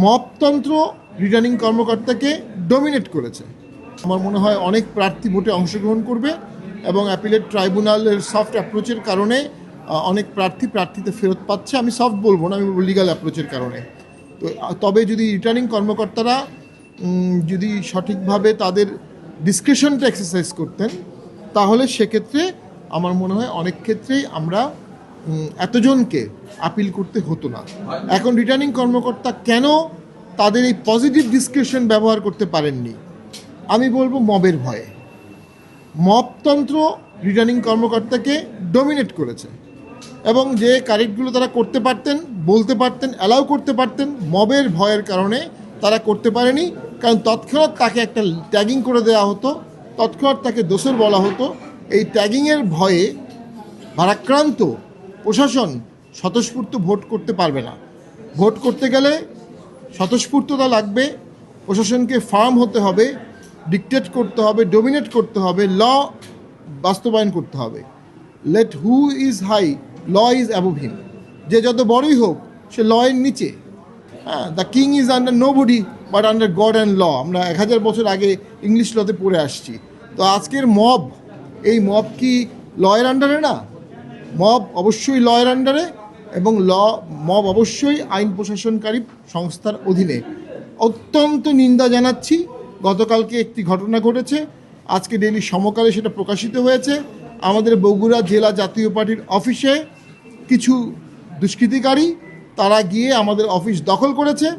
মপতন্ত্র returning কর্মকর্তাকে dominate করেছে। আমার মনে হয় অনেক প্রার্থী ভোটে অংশগ্রহণ করবে এবং অ্যাপিলেট ট্রাইব্যুনালের সফট অ্যাপ্রোচের কারণে অনেক প্রার্থীতে ফেরত পাচ্ছে। আমি সফট বলবো না, আমি বলবো লিগাল অ্যাপ্রোচের কারণে। তো তবে যদি রিটার্নিং কর্মকর্তারা যদি সঠিকভাবে তাদের ডিসক্রিশনটা এক্সারসাইজ করতেন, তাহলে সেক্ষেত্রে আমার মনে হয় অনেক ক্ষেত্রেই আমরা এতজনকে আপিল করতে হতো না। এখন রিটার্নিং কর্মকর্তা কেন তাদের এই পজিটিভ ডিসক্রিপশন ব্যবহার করতে পারেননি? আমি বলবো মবের ভয়ে। মবতন্ত্র রিটার্নিং কর্মকর্তাকে ডমিনেট করেছে এবং যে কারেক্টগুলো তারা করতে পারতেন, বলতে পারতেন, অ্যালাউ করতে পারতেন, মবের ভয়ের কারণে তারা করতে পারেনি। কারণ তৎক্ষণাৎ তাকে একটা ট্যাগিং করে দেওয়া হতো, তৎক্ষণাৎ তাকে দোষর বলা হতো। এই ট্যাগিংয়ের ভয়ে ভারাক্রান্ত প্রশাসন স্বতঃস্ফূর্ত ভোট করতে পারবে না। ভোট করতে গেলে স্বতঃস্ফূর্ততা লাগবে, প্রশাসনকে ফার্ম হতে হবে, ডিকটেট করতে হবে, ডমিনেট করতে হবে, ল বাস্তবায়ন করতে হবে। Let who is high, law is above him. যে যত বড়ই হোক সে ল এর নিচে। হ্যাঁ, the king is under nobody but under God and law. আমরা 1000 বছর আগে ইংলিশ লতে পড়ে আসছি। তো আজকের মব, এই মব কি লয়ের আন্ডারে না? মব অবশ্যই লয়ের আন্ডারে এবং মব অবশ্যই আইন প্রশাসনকারী সংস্থার অধীনে। অত্যন্ত নিন্দা জানাচ্ছি। গতকালকে একটি ঘটনা ঘটেছে, আজকে ডেইলি সমকালে সেটা প্রকাশিত হয়েছে। আমাদের বগুড়া জেলা জাতীয় পার্টির অফিসে কিছু দুষ্কৃতিকারী তারা গিয়ে আমাদের অফিস দখল করেছে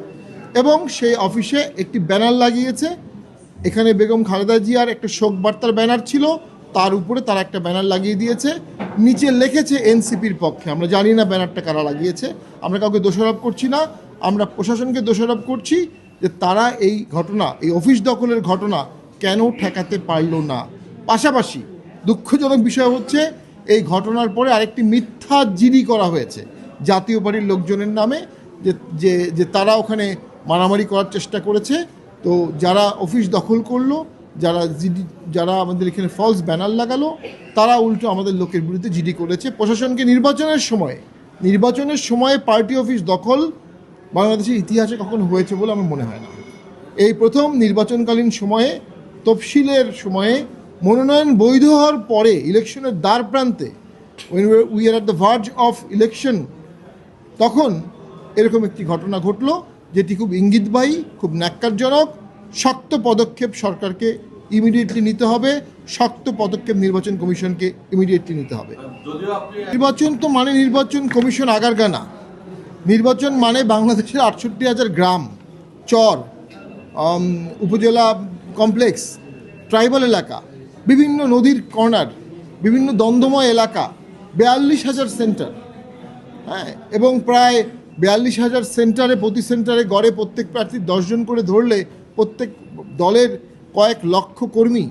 এবং সেই অফিসে একটি ব্যানার লাগিয়েছে। এখানে বেগম খালেদা জিয়ার একটা শোক বার্তার ব্যানার ছিল, তার উপরে তারা একটা ব্যানার লাগিয়ে দিয়েছে, নিচে লিখেছে এনসিপির পক্ষে। আমরা জানি না ব্যানারটা কারা লাগিয়েছে, আমরা কাউকে দোষারোপ করছি না, আমরা প্রশাসনকে দোষারোপ করছি যে তারা এই ঘটনা, এই অফিস দখলের ঘটনা কেন ঠেকাতে পারল না। পাশাপাশি দুঃখজনক বিষয় হচ্ছে এই ঘটনার পরে আরেকটি মিথ্যা জিডি করা হয়েছে জাতীয় পার্টির লোকজনের নামে, যে যে তারা ওখানে মারামারি করার চেষ্টা করেছে। তো যারা অফিস দখল করলো, যারা আমাদের এখানে ফলস ব্যানার লাগালো, তারা উল্টো আমাদের লোকের বিরুদ্ধে জিডি করেছে। প্রশাসনকে নির্বাচনের সময়ে পার্টি অফিস দখল বাংলাদেশের ইতিহাসে কখনো হয়েছে বলে আমার মনে হয় না। এই প্রথম নির্বাচনকালীন সময়ে, তফসিলের সময়ে, মনোনয়ন বৈধ হওয়ার পরে, ইলেকশনের দ্বার প্রান্তে, we are at the verge of election, তখন এরকম একটি ঘটনা ঘটলো যেটি খুব ইঙ্গিতবাহী, খুব ন্যাক্কারজনক। শক্ত পদক্ষেপ সরকারকে ইমিডিয়েটলি নিতে হবে, শক্ত পদক্ষেপ নির্বাচন কমিশনকে ইমিডিয়েটলি নিতে হবে। নির্বাচন তো মানে নির্বাচন কমিশন আগারগা না। নির্বাচন মানে বাংলাদেশের 68,000 গ্রাম, চর, উপজেলা কমপ্লেক্স, ট্রাইবাল এলাকা, বিভিন্ন নদীর কর্নার, বিভিন্ন দ্বন্দ্বময় এলাকা, 42,000 সেন্টার। হ্যাঁ, এবং প্রায় 42,000 সেন্টারে, প্রতি সেন্টারে গড়ে প্রত্যেক প্রার্থী 10 জন করে ধরলে প্রত্যেক দলের কয়েক লক্ষ কর্মী,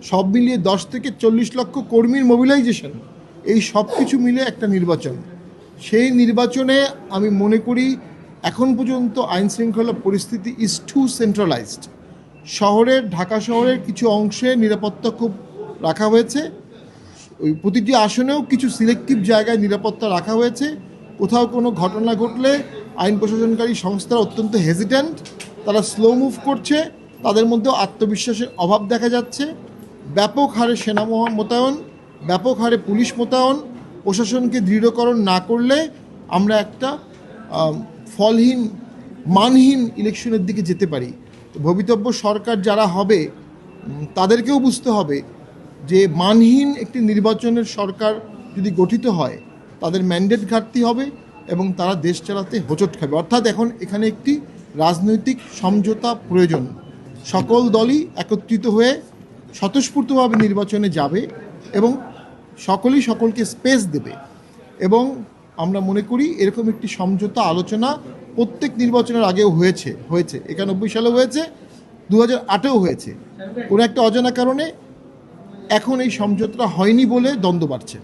সব মিলিয়ে 10 থেকে 40 লক্ষ কর্মীর মোবিলাইজেশন, এই সব কিছু মিলে একটা নির্বাচন। সেই নির্বাচনে আমি মনে করি এখন পর্যন্ত আইন শৃঙ্খলা পরিস্থিতি ইজ টু সেন্ট্রালাইজড। ঢাকা শহরের কিছু অংশে নিরাপত্তা খুব রাখা হয়েছে, ওই প্রতিটি আসনেও কিছু সিলেক্টিভ জায়গায় নিরাপত্তা রাখা হয়েছে। কোথাও কোনো ঘটনা ঘটলে আইন প্রশাসনকারী সংস্থারা অত্যন্ত হেজিট্যান্ট, তারা স্লো মুভ করছে, তাদের মধ্যেও আত্মবিশ্বাসের অভাব দেখা যাচ্ছে। ব্যাপক হারে সেনা মোতায়েন, ব্যাপক হারে পুলিশ মোতায়েন, প্রশাসনকে দৃঢ়করণ না করলে আমরা একটা ফলহীন, মানহীন ইলেকশনের দিকে যেতে পারি। ভবিতব্য সরকার যারা হবে তাদেরকেও বুঝতে হবে যে মানহীন একটি নির্বাচনের সরকার যদি গঠিত হয়, তাদের ম্যান্ডেট ঘাটতি হবে এবং তারা দেশ চালাতে হোঁচট খাবে। অর্থাৎ এখন এখানে একটি রাজনৈতিক সমঝোতা প্রয়োজন। সকল দলই একত্রিত হয়ে স্বতঃস্ফূর্তভাবে নির্বাচনে যাবে এবং সকলেই সকলকে স্পেস দেবে। এবং আমরা মনে করি এরকম একটি সমঝোতা আলোচনা প্রত্যেক নির্বাচনের আগেও হয়েছে 91 সালে হয়েছে, 2008-এও হয়েছে। কোনো একটা অজানা কারণে এখন এই সমঝোতা হয়নি বলে দ্বন্দ্ব বাড়ছে।